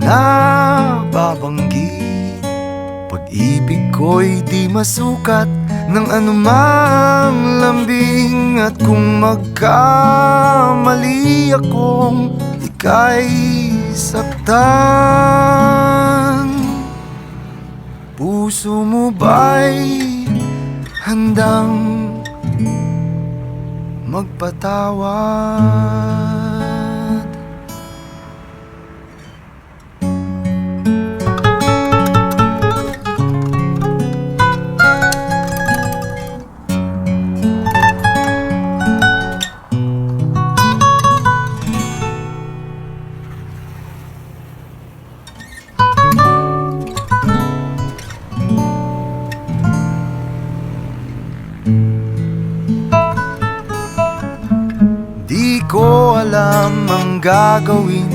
nababanggit. Pag-ibig ko'y di masukat ng anumang lambing. At kung magkamali akong ika'y saktan, puso mo ba'y handang magpatawad? Di ko alam ang gagawin